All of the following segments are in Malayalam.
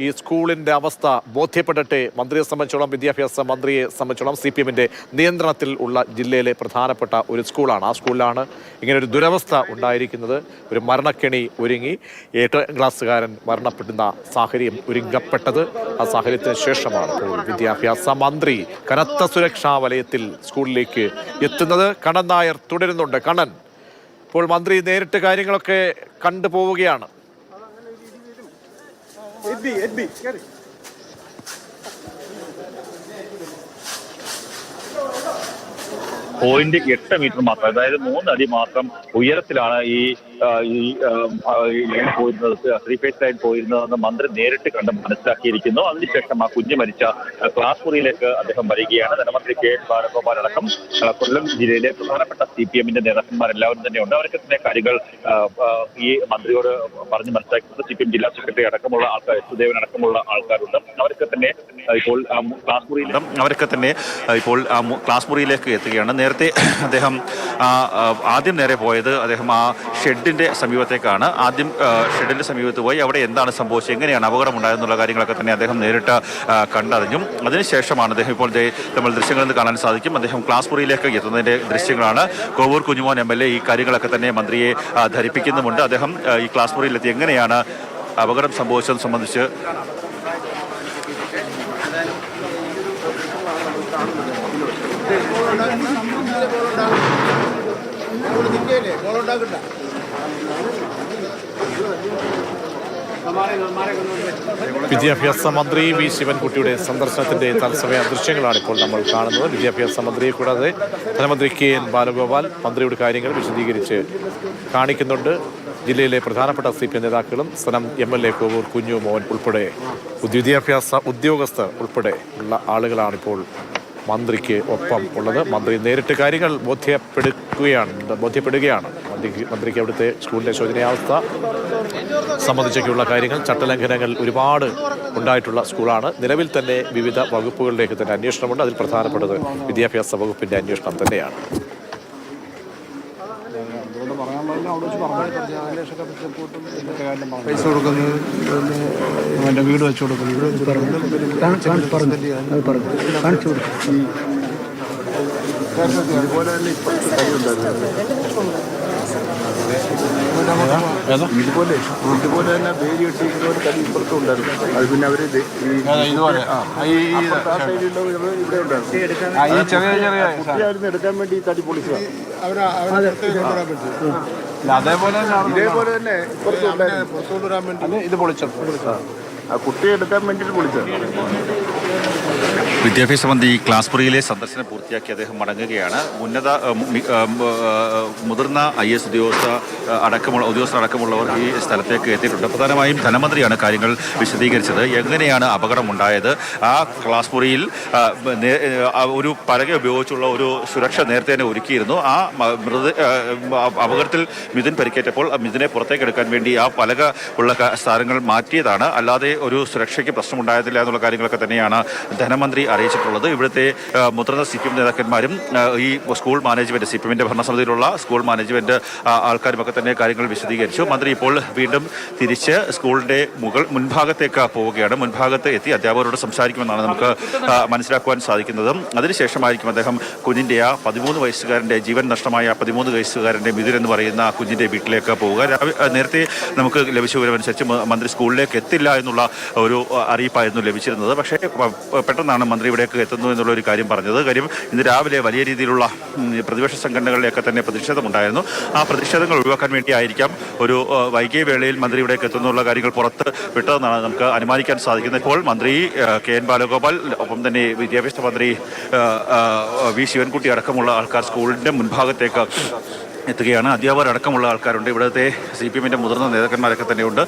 ഈ സ്കൂളിൻ്റെ അവസ്ഥ ബോധ്യപ്പെടട്ടെ. മന്ത്രിയെ സംബന്ധിച്ചോളം, വിദ്യാഭ്യാസ മന്ത്രിയെ സംബന്ധിച്ചോളം CPM-ന്റെ നിയന്ത്രണത്തിൽ ഉള്ള ജില്ലയിലെ പ്രധാനപ്പെട്ട ഒരു സ്കൂളാണ്. ആ സ്കൂളിലാണ് ഇങ്ങനൊരു ദുരവസ്ഥ ഉണ്ടായിരിക്കുന്നത്. ഒരു മരണക്കെണി ഒരുങ്ങി 8ാം ക്ലാസ്സുകാരൻ മരണപ്പെടുന്ന സാഹചര്യം ഒരുങ്ങപ്പെട്ടത്. ആ സാഹചര്യത്തിന് ശേഷമാണ് ഇപ്പോൾ വിദ്യാഭ്യാസ മന്ത്രി കനത്ത സുരക്ഷാ വലയത്തിൽ സ്കൂളിലേക്ക് എത്തുന്നത്. കണ്ണൻ നായർ തുടരുന്നുണ്ട്. കണ്ണൻ, ഇപ്പോൾ മന്ത്രി നേരിട്ട് കാര്യങ്ങളൊക്കെ കണ്ടുപോവുകയാണ്. പോയിന്റ് 8 മീറ്റർ മാത്രം, അതായത് 3 അടി മാത്രം ഉയരത്തിലാണ് ഈ ലൈൻ പോയിരുന്നത്, 3 ഫേസ് ലൈൻ പോയിരുന്നതെന്ന് മന്ത്രി നേരിട്ട് കണ്ട് മനസ്സിലാക്കിയിരിക്കുന്നു. അതിനുശേഷം ആ കുഞ്ഞ് മരിച്ച ക്ലാസ് മുറിയിലേക്ക് അദ്ദേഹം വരികയാണ്. ധനമന്ത്രി KN ബാലഗോപാൽ അടക്കം കൊല്ലം ജില്ലയിലെ പ്രധാനപ്പെട്ട CPM-ന്റെ നേതാക്കന്മാരെല്ലാവരും തന്നെയുണ്ട്. അവർക്ക് തന്നെ കാര്യങ്ങൾ ഈ മന്ത്രിയോട് പറഞ്ഞ് മനസ്സിലാക്കുന്നത് CPM ജില്ലാ സെക്രട്ടറി അടക്കമുള്ള ആൾക്കാർ, സുദേവൻ അടക്കമുള്ള ആൾക്കാരുണ്ട്. അവർക്ക് തന്നെ ഇപ്പോൾ ക്ലാസ് മുറിയിലേക്ക് എത്തുകയാണ്. നേരത്തെ അദ്ദേഹം ആദ്യം നേരെ പോയത് അദ്ദേഹം ആ ഷെഡിന്റെ സമീപത്തേക്കാണ്. ആദ്യം ഷെഡിന്റെ സമീപത്ത് പോയി അവിടെ എന്താണ് സംഭവിച്ചത്, എങ്ങനെയാണ് അപകടമുണ്ടായെന്നുള്ള കാര്യങ്ങളൊക്കെ തന്നെ അദ്ദേഹം നേരിട്ട് കണ്ടറിഞ്ഞു. അതിനുശേഷമാണ് അദ്ദേഹം ഇപ്പോൾ നമ്മൾ ദൃശ്യങ്ങളിൽ നിന്ന് കാണാൻ സാധിക്കും. അദ്ദേഹം ക്ലാസ് മുറിയിലേക്ക് എത്തുന്നതിന്റെ ദൃശ്യങ്ങളാണ്. കോവൂർ കുഞ്ഞുമോൻ MLA ഈ കാര്യങ്ങളൊക്കെ തന്നെ മന്ത്രിയെ ധരിപ്പിക്കുന്നുമുണ്ട്. അദ്ദേഹം ഈ ക്ലാസ് മുറിയിലെത്തി എങ്ങനെയാണ് അപകടം സംഭവിച്ചതെന്ന് സംബന്ധിച്ച് വിദ്യാഭ്യാസ മന്ത്രി V. ശിവൻകുട്ടിയുടെ സന്ദർശനത്തിന്റെ തത്സമയ ദൃശ്യങ്ങളാണ് ഇപ്പോൾ നമ്മൾ കാണുന്നത്. വിദ്യാഭ്യാസ മന്ത്രിയെ കൂടാതെ ധനമന്ത്രി KN ബാലഗോപാൽ മന്ത്രിയുടെ കാര്യങ്ങൾ വിശദീകരിച്ച് കാണിക്കുന്നുണ്ട്. ജില്ലയിലെ പ്രധാനപ്പെട്ട CPM നേതാക്കളും സ്ഥലം MLA കോവൂർ കുഞ്ഞുമോൻ ഉൾപ്പെടെ വിദ്യാഭ്യാസ ഉദ്യോഗസ്ഥർ ഉൾപ്പെടെ ഉള്ള ആളുകളാണിപ്പോൾ മന്ത്രിക്ക് ഒപ്പം ഉള്ളത്. മന്ത്രി നേരിട്ട് കാര്യങ്ങൾ ബോധ്യപ്പെടുകയാണ്. മന്ത്രിക്ക് അവിടുത്തെ സ്കൂളിൻ്റെ ശോചനീയാവസ്ഥ സംബന്ധിച്ചൊക്കെയുള്ള കാര്യങ്ങൾ, ചട്ടലംഘനങ്ങൾ ഒരുപാട് ഉണ്ടായിട്ടുള്ള സ്കൂളാണ്. നിലവിൽ തന്നെ വിവിധ വകുപ്പുകളിലേക്ക് തന്നെ അന്വേഷണമുണ്ട്. അതിൽ പ്രധാനപ്പെട്ടത് വിദ്യാഭ്യാസ വകുപ്പിൻ്റെ അന്വേഷണം തന്നെയാണ്. പൈസ കൊടുക്കുന്നത്, അവൻ്റെ വീട് വെച്ച് കൊടുക്കുന്നത് അതുപോലെ തന്നെ ഇതുപോലെ തന്നെ വേലി കെട്ടിയിരിക്കുന്ന ഒരു തടി ഇപ്പുറത്തും ഉണ്ടായിരുന്നു. അത് പിന്നെ അവർ ഇവിടെ ഉണ്ടായിരുന്നു. കുട്ടിയായിരുന്നു എടുക്കാൻ വേണ്ടി ഈ തടി പൊളിച്ചതാണ്. ഇതേപോലെ തന്നെ പുറത്തോട്ട് വരാൻ വേണ്ടി ഇത് പൊളിച്ചത്, ആ കുട്ടിയെ എടുക്കാൻ വേണ്ടിയിട്ട് പൊളിച്ചത്. വിദ്യാഭ്യാസ മന്ത്രി ക്ലാസ് മുറിയിലെ സന്ദർശനം പൂർത്തിയാക്കി അദ്ദേഹം മടങ്ങുകയാണ്. മുതിർന്ന IAS ഉദ്യോഗസ്ഥർ അടക്കമുള്ളവർ ഈ സ്ഥലത്തേക്ക് എത്തിയിട്ടുണ്ട്. പ്രധാനമായും ധനമന്ത്രിയാണ് കാര്യങ്ങൾ വിശദീകരിച്ചത്. എങ്ങനെയാണ് അപകടമുണ്ടായത്, ആ ക്ലാസ് മുറിയിൽ ഒരു പലക ഉപയോഗിച്ചുള്ള ഒരു സുരക്ഷ നേരത്തെ തന്നെ ഒരുക്കിയിരുന്നു. ആ അപകടത്തിൽ മിഥുൻ പരിക്കേറ്റപ്പോൾ മിഥുനെ പുറത്തേക്ക് എടുക്കാൻ വേണ്ടി ആ പലക ഉള്ള സ്ഥാനങ്ങൾ മാറ്റിയതാണ്. അല്ലാതെ ഒരു സുരക്ഷയ്ക്ക് പ്രശ്നമുണ്ടായതില്ല എന്നുള്ള കാര്യങ്ങളൊക്കെ തന്നെയാണ് ധനമന്ത്രി അറിയിച്ചിട്ടുള്ളത്. ഇവിടുത്തെ മുതിർന്ന CPM നേതാക്കന്മാരും ഈ സ്കൂൾ മാനേജ്മെന്റ്, CPM-ന്റെ ഭരണസമിതിയിലുള്ള സ്കൂൾ മാനേജ്മെന്റ് ആൾക്കാരുമൊക്കെ തന്നെ കാര്യങ്ങൾ വിശദീകരിച്ചു. മന്ത്രി ഇപ്പോൾ വീണ്ടും തിരിച്ച് സ്കൂളിന്റെ മുൻഭാഗത്തേക്ക് പോവുകയാണ്. മുൻഭാഗത്ത് എത്തി അധ്യാപകരോട് സംസാരിക്കുമെന്നാണ് നമുക്ക് മനസ്സിലാക്കുവാൻ സാധിക്കുന്നത്. അതിനുശേഷമായിരിക്കും അദ്ദേഹം കുഞ്ഞിന്റെ ആ 13 വയസ്സുകാരൻ്റെ ജീവൻ നഷ്ടമായ 13 വയസ്സുകാരൻ്റെ മിഥുൻ എന്ന് പറയുന്ന കുഞ്ഞിന്റെ വീട്ടിലേക്ക് പോവുക. നേരത്തെ നമുക്ക് ലഭിച്ച വിവരമനുസരിച്ച് മന്ത്രി സ്കൂളിലേക്ക് എത്തില്ല എന്നുള്ള ഒരു അറിയിപ്പായിരുന്നു ലഭിച്ചിരുന്നത്. പക്ഷേ പെട്ടെന്നാണ് മന്ത്രി ഇവിടേക്ക് എത്തുന്നു എന്നുള്ളൊരു കാര്യം പറഞ്ഞത്. കാര്യം ഇന്ന് രാവിലെ വലിയ രീതിയിലുള്ള പ്രതിപക്ഷ സംഘടനകളുടെയൊക്കെ തന്നെ പ്രതിഷേധമുണ്ടായിരുന്നു. ആ പ്രതിഷേധങ്ങൾ ഒഴിവാക്കാൻ വേണ്ടിയായിരിക്കാം ഒരു വൈകിയ വേളയിൽ മന്ത്രി ഇവിടേക്ക് എത്തുന്നുള്ള കാര്യങ്ങൾ പുറത്ത് വിട്ടതെന്നാണ് നമുക്ക് അനുമാനിക്കാൻ സാധിക്കുന്നത്. ഇപ്പോൾ മന്ത്രി KN ബാലഗോപാൽ, ഒപ്പം തന്നെ വിദ്യാഭ്യാസ മന്ത്രി V. ശിവൻകുട്ടി അടക്കമുള്ള ആൾക്കാർ സ്കൂളിൻ്റെ മുൻഭാഗത്തേക്ക് എത്തുകയാണ്. അധ്യാപകരടക്കമുള്ള ആൾക്കാരുണ്ട്. ഇവിടുത്തെ CPM-ന്റെ മുതിർന്ന നേതാക്കന്മാരൊക്കെ തന്നെയുണ്ട്.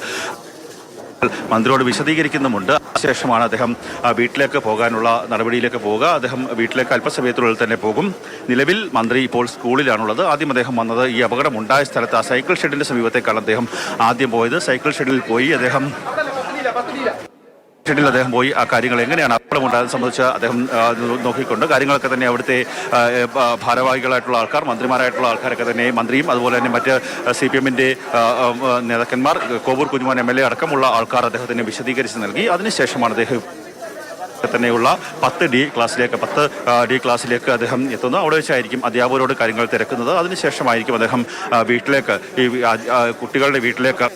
മന്ത്രിയോട് വിശദീകരിക്കുന്നുമുണ്ട്. ശേഷമാണ് അദ്ദേഹം വീട്ടിലേക്ക് പോകാനുള്ള നടപടിയിലേക്ക് പോവുക. അദ്ദേഹം വീട്ടിലേക്ക് അല്പസമയത്തിനുള്ളിൽ തന്നെ പോകും. നിലവിൽ മന്ത്രി ഇപ്പോൾ സ്കൂളിലാണുള്ളത്. ആദ്യം അദ്ദേഹം വന്നത് ഈ അപകടമുണ്ടായ സ്ഥലത്ത് ആ സൈക്കിൾ ഷെഡിന്റെ സമീപത്തേക്കാണ് അദ്ദേഹം ആദ്യം പോയത്. സൈക്കിൾ ഷെഡിൽ പോയി അദ്ദേഹം ഷെഡിൽ അദ്ദേഹം പോയി ആ കാര്യങ്ങൾ എങ്ങനെയാണ് അപകടമുണ്ടായതെന്ന് സംബന്ധിച്ച് അദ്ദേഹം നോക്കിക്കൊണ്ട് കാര്യങ്ങളൊക്കെ തന്നെ അവിടുത്തെ ഭാരവാഹികളായിട്ടുള്ള ആൾക്കാർ, മന്ത്രിമാരായിട്ടുള്ള ആൾക്കാരൊക്കെ തന്നെ, മന്ത്രിയും അതുപോലെ തന്നെ മറ്റ് CPM-ന്റെ നേതാക്കന്മാർ, കോവൂർ കുഞ്ഞുമോൻ MLA അടക്കമുള്ള ആൾക്കാർ അദ്ദേഹത്തിന് വിശദീകരിച്ച് നൽകി. അതിനുശേഷമാണ് അദ്ദേഹം തന്നെയുള്ള 10D ക്ലാസ്സിലേക്ക് അദ്ദേഹം എത്തുന്നു. അവിടെ വെച്ചായിരിക്കും അധ്യാപകരോട് കാര്യങ്ങൾ തിരക്കുന്നത്. അതിനുശേഷമായിരിക്കും അദ്ദേഹം വീട്ടിലേക്ക്, ഈ കുട്ടികളുടെ വീട്ടിലേക്ക്